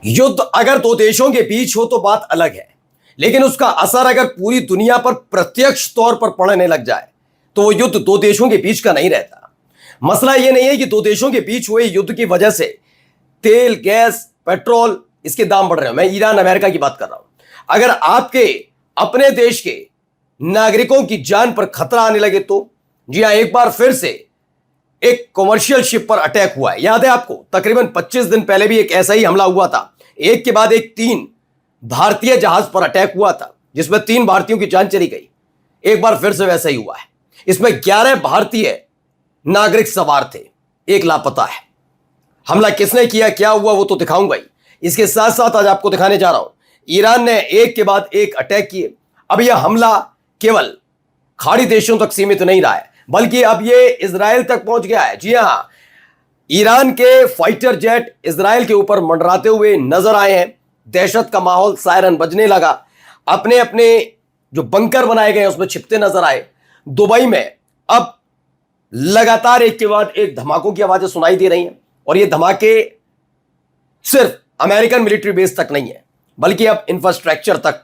युद्ध अगर दो देशों के बीच हो तो बात अलग है, लेकिन उसका असर अगर पूरी दुनिया पर प्रत्यक्ष तौर पर पड़ने लग जाए तो वो युद्ध दो देशों के बीच का नहीं रहता। मसला यह नहीं है कि दो देशों के बीच हुए युद्ध की वजह से तेल, गैस, पेट्रोल इसके दाम बढ़ रहे हैं। मैं ईरान अमेरिका की बात कर रहा हूं। अगर आपके अपने देश के नागरिकों की जान पर खतरा आने लगे तो जी हां, एक बार फिर से एक कॉमर्शियल शिप पर अटैक हुआ है। याद है आपको, तकरीबन 25 दिन पहले भी एक ऐसा ही हमला हुआ था। एक के बाद एक 3 भारतीय जहाज पर अटैक हुआ था जिसमें 3 भारतीयों की जान चली गई। एक बार फिर से वैसा ही हुआ है। इसमें 11 भारतीय नागरिक सवार थे, एक लापता है। हमला किसने किया, क्या हुआ, वो तो दिखाऊंगा ही। इसके साथ साथ आज आपको दिखाने जा रहा हूं, ईरान ने एक के बाद एक अटैक किए। अब यह हमला केवल खाड़ी देशों तक सीमित नहीं रहा है, बल्कि अब यह इजराइल तक पहुंच गया है। जी हां, ईरान के फाइटर जेट इजराइल के ऊपर मंडराते हुए नजर आए हैं। दहशत का माहौल, सायरन बजने लगा। अपने अपने जो बंकर बनाए गए उसमें छिपते नजर आए। दुबई में अब लगातार एक के बाद एक धमाकों की आवाजें सुनाई दे रही हैं, और ये धमाके सिर्फ अमेरिकन मिलिट्री बेस तक नहीं है, बल्कि अब इंफ्रास्ट्रक्चर तक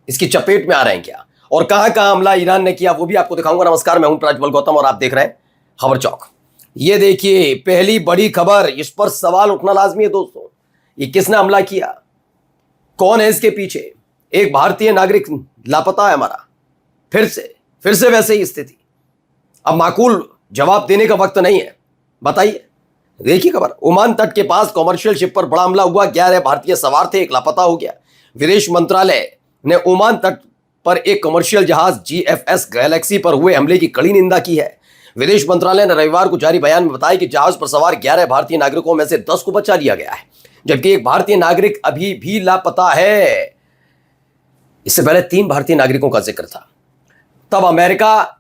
इसकी चपेट में आ रहे हैं। क्या और कहां कहां हमला ईरान ने किया वो भी आपको दिखाऊंगा। नमस्कार, मैं हूं प्रज्वल गौतम और आप देख रहे हैं खबर चौक। ये देखिए पहली बड़ी खबर, इस पर सवाल उठना लाजमी है दोस्तों। ये किसने हमला किया, कौन है इसके पीछे? एक भारतीय नागरिक लापता है हमारा। फिर से वैसे ही स्थिति। अब माकूल जवाब देने का वक्त नहीं है, बताइए। देखिए खबर, ओमान तट के पास कॉमर्शियल शिप पर बड़ा हमला हुआ। 11 भारतीय सवार थे, एक लापता हो गया। विदेश मंत्रालय ने ओमान तट पर एक कमर्शियल जहाज GFS गैलेक्सी पर हुए हमले की कड़ी निंदा की है। विदेश मंत्रालय ने रविवार को जारी बयान में बताया कि जहाज पर सवार 11 भारतीय नागरिकों में से 10 को बचा लिया गया है, जबकि एक भारतीय नागरिक अभी भी लापता है। इससे पहले 3 भारतीय नागरिकों का जिक्र था। तब अमेरिका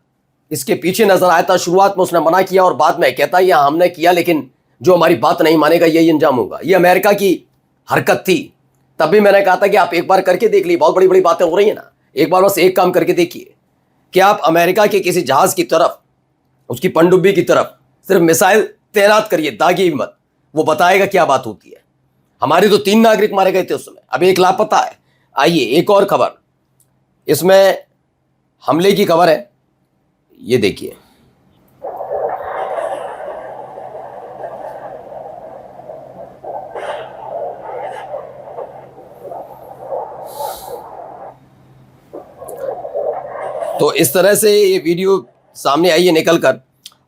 इसके पीछे नजर आया था। शुरुआत में उसने मना किया और बाद में कहता यह हमने किया, लेकिन जो हमारी बात नहीं मानेगा यही अंजाम होगा। यह अमेरिका की हरकत थी। तब भी मैंने कहा था कि आप एक बार करके देख ली, बहुत बड़ी बड़ी बातें हो रही है ना, एक बार बस एक काम करके देखिए कि आप अमेरिका के किसी जहाज की तरफ, उसकी पनडुब्बी की तरफ सिर्फ मिसाइल तैनात करिए, दागी मत, वो बताएगा क्या बात होती है। हमारे तो 3 नागरिक मारे गए थे उस समय, अब एक लापता है। आइए एक और खबर, इसमें हमले की खबर है, ये देखिए। तो इस तरह से ये वीडियो सामने आई है निकल कर,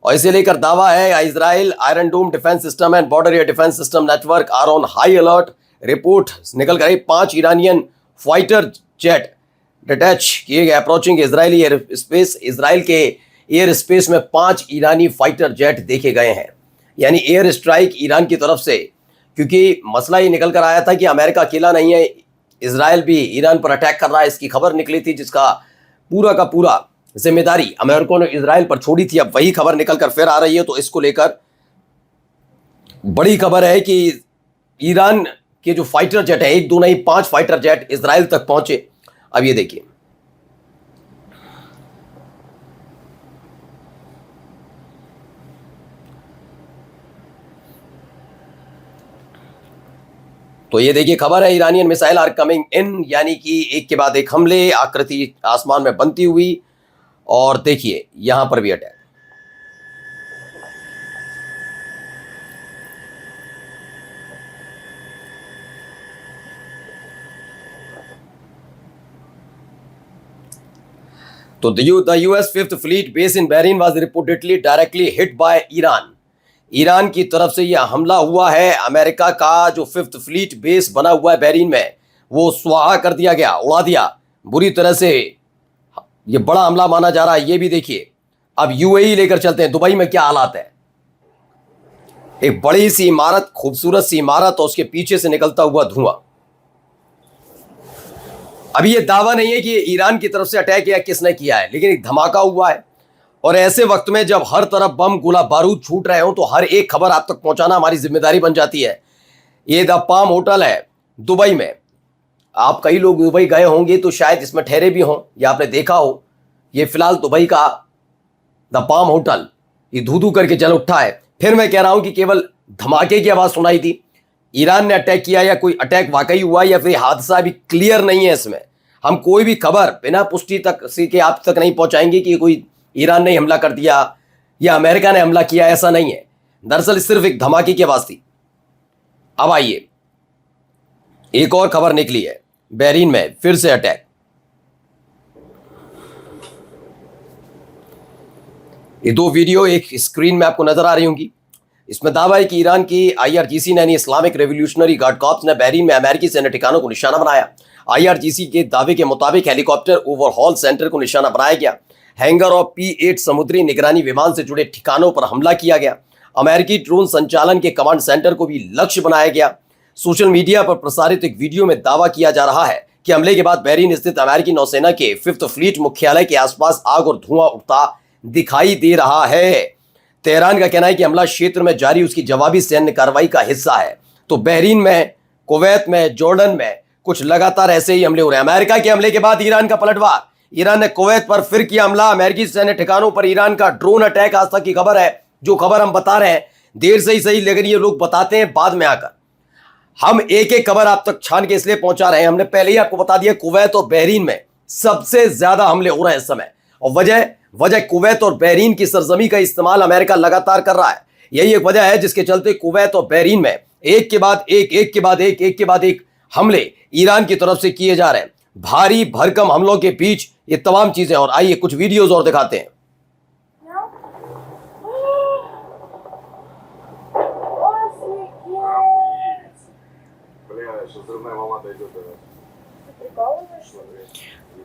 और इसे लेकर दावा है Israel iron dome defence system and border air defence system network are on high alert. Report निकल कर आई, 5 ईरानियन फाइटर जेट डिटैच किए गए approaching Israeli air space. Israel के एयर स्पेस में 5 ईरानी फाइटर जेट देखे गए हैं, यानी एयर स्ट्राइक ईरान की तरफ से। क्योंकि मसला ये निकल कर आया था कि अमेरिका अकेला नहीं है, इसराइल भी ईरान पर अटैक कर रहा है। इसकी खबर निकली थी जिसका पूरा का पूरा जिम्मेदारी अमेरिका ने इसराइल पर छोड़ी थी। अब वही खबर निकल कर फिर आ रही है, तो इसको लेकर बड़ी खबर है कि ईरान के जो फाइटर जेट है, 1 2 नहीं 5 फाइटर जेट इसराइल तक पहुंचे। अब ये देखिए, तो ये देखिए खबर है, Iranian missile are coming in, यानी कि एक के बाद एक हमले, आकृति आसमान में बनती हुई। और देखिए यहां पर भी अटैक। तो the US 5th Fleet base in Bahrain was reportedly directly hit by Iran. Iran की तरफ से यह हमला हुआ है। अमेरिका का जो 5th फ्लीट बेस बना हुआ है बहरीन में, वो स्वाहा कर दिया गया, उड़ा दिया बुरी तरह से। यह बड़ा हमला माना जा रहा है। ये भी देखिए। अब UAE लेकर चलते हैं, दुबई में क्या हालात है। एक बड़ी सी इमारत, खूबसूरत सी इमारत, और उसके पीछे से निकलता हुआ धुआं। अभी यह दावा नहीं है कि ईरान की तरफ से अटैक या किसने किया है, लेकिन एक धमाका हुआ है। और ऐसे वक्त में जब हर तरफ बम गोला बारूद छूट रहे हो, तो हर एक खबर आप तक पहुंचाना हमारी जिम्मेदारी बन जाती है। ये द पाम होटल है दुबई में। आप कई लोग दुबई गए होंगे तो शायद इसमें ठहरे भी हों या आपने देखा हो। ये फिलहाल दुबई का द पाम होटल ये धू धू करके जल उठा है। फिर मैं कह रहा हूं कि केवल धमाके की आवाज सुनाई दी। ईरान ने अटैक किया या कोई अटैक वाकई हुआ या फिर हादसा भी क्लियर नहीं है। इसमें हम कोई भी खबर बिना पुष्टि तक से के आप तक नहीं पहुंचाएंगे कि कोई ईरान ने हमला कर दिया या अमेरिका ने हमला किया, ऐसा नहीं है। दरअसल सिर्फ एक धमाके की आवाज थी। अब आइए, एक और खबर निकली है, बहरीन में फिर से अटैक। ये दो वीडियो एक स्क्रीन में आपको नजर आ रही होंगी। इसमें दावा है कि ईरान की IRGC ने यानी इस्लामिक रेवोल्यूशनरी गार्ड कॉर्प्स ने बहरीन में अमेरिकी सैन्य ठिकानों को निशाना बनाया। IRGC के दावे के मुताबिक हेलीकॉप्टर ओवरहॉल सेंटर को निशाना बनाया गया। हैंगर और P-8 समुद्री निगरानी विमान से जुड़े ठिकानों पर हमला किया गया। अमेरिकी ड्रोन संचालन के कमांड सेंटर को भी लक्ष्य बनाया गया। सोशल मीडिया पर प्रसारित एक वीडियो में दावा किया जा रहा है कि हमले के बाद बहरीन स्थित अमेरिकी नौसेना के 5th फ्लीट मुख्यालय के आसपास आग और धुआं उठता दिखाई दे रहा है। तेहरान का कहना है कि हमला क्षेत्र में जारी उसकी जवाबी सैन्य कार्रवाई का हिस्सा है। तो बहरीन में, कुवैत में, जॉर्डन में कुछ लगातार ऐसे ही हमले हो रहे हैं। अमेरिका के हमले के बाद ईरान का पलटवार। ईरान ने कुवैत पर फिर किया हमला। अमेरिकी सैन्य ठिकानों पर ईरान का ड्रोन अटैक आज तक की खबर है। जो खबर हम बता रहे हैं देर से ही सही, लेकिन ये लोग बताते हैं बाद में आकर। हम एक एक खबर आप तक छान के इसलिए पहुंचा रहे हैं, हमने पहले ही आपको बता दिया कुवैत और बहरीन में सबसे ज्यादा हमले हो रहे हैं इस समय। और वजह कुवैत और बहरीन की सरजमी का इस्तेमाल अमेरिका लगातार कर रहा है। यही एक वजह है जिसके चलते कुवैत और बहरीन में एक के बाद एक हमले ईरान की तरफ से किए जा रहे हैं। भारी भरकम हमलों के बीच ये तमाम चीजें। और आइए कुछ वीडियोस और दिखाते हैं।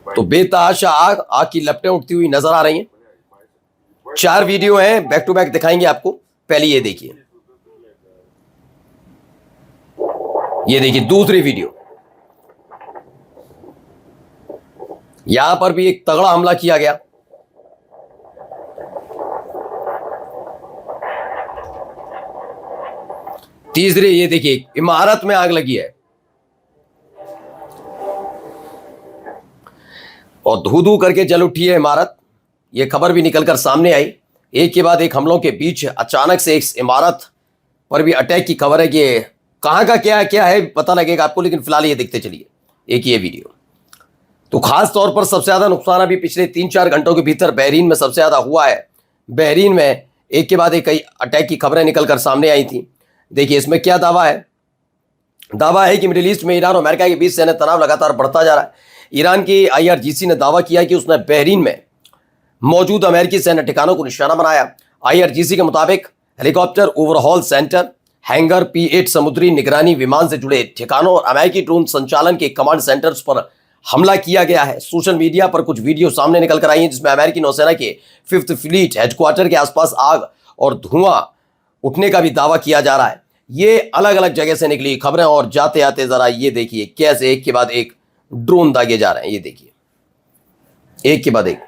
तो बेतहाशा आग की लपटें उठती हुई नजर आ रही हैं। 4 वीडियो हैं, बैक टू बैक दिखाएंगे आपको। पहले ये देखिए, दूसरी वीडियो। यहां पर भी एक तगड़ा हमला किया गया। तीसरी ये देखिए, इमारत में आग लगी है और धू धू करके जल उठी है इमारत। यह खबर भी निकलकर सामने आई। एक के बाद एक हमलों के बीच अचानक से इस इमारत पर भी अटैक की खबर है कि कहां का क्या है पता लगेगा आपको, लेकिन फिलहाल ये देखते चलिए एक ये वीडियो। तो खास तौर पर सबसे ज्यादा नुकसान अभी पिछले 3-4 घंटों के भीतर बहरीन में सबसे ज्यादा हुआ है। बहरीन में एक के बाद एक कई अटैक की खबरें निकलकर सामने आई थी। देखिए इसमें क्या दावा है कि मिडिल ईस्ट में ईरान और अमेरिका के बीच सैन्य तनाव लगातार बढ़ता जा रहा है। ईरान की IRGC ने दावा किया कि उसने बहरीन में मौजूद अमेरिकी सैन्य ठिकानों को निशाना बनाया। IRGC के मुताबिक helicopter overhaul centre, hanger, P-8 समुद्री निगरानी विमान से जुड़े ठिकानों और अमेरिकी ड्रोन संचालन के कमांड सेंटर्स पर हमला किया गया है। सोशल मीडिया पर कुछ वीडियो सामने निकल कर आई हैं जिसमें अमेरिकी नौसेना के 5th फ्लीट हेडक्वार्टर के आसपास आग और धुआं उठने का भी दावा किया जा रहा है। ये अलग अलग जगह से निकली खबरें और जाते आते जरा ये देखिए कैसे एक के बाद एक ड्रोन दागे जा रहे हैं। ये देखिए एक के बाद एक।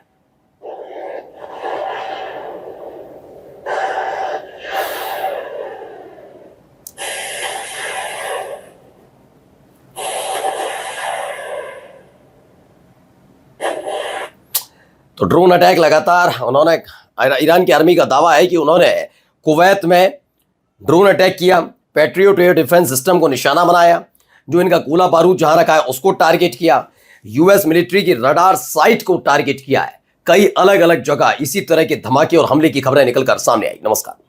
तो ड्रोन अटैक लगातार उन्होंने, ईरान की आर्मी का दावा है कि उन्होंने कुवैत में ड्रोन अटैक किया, पैट्रियोट एयर डिफेंस सिस्टम को निशाना बनाया, जो इनका गोला बारूद जहां रखा है उसको टारगेट किया, US मिलिट्री की रडार साइट को टारगेट किया है। कई अलग अलग जगह इसी तरह के धमाके और हमले की खबरें निकलकर सामने आई। नमस्कार।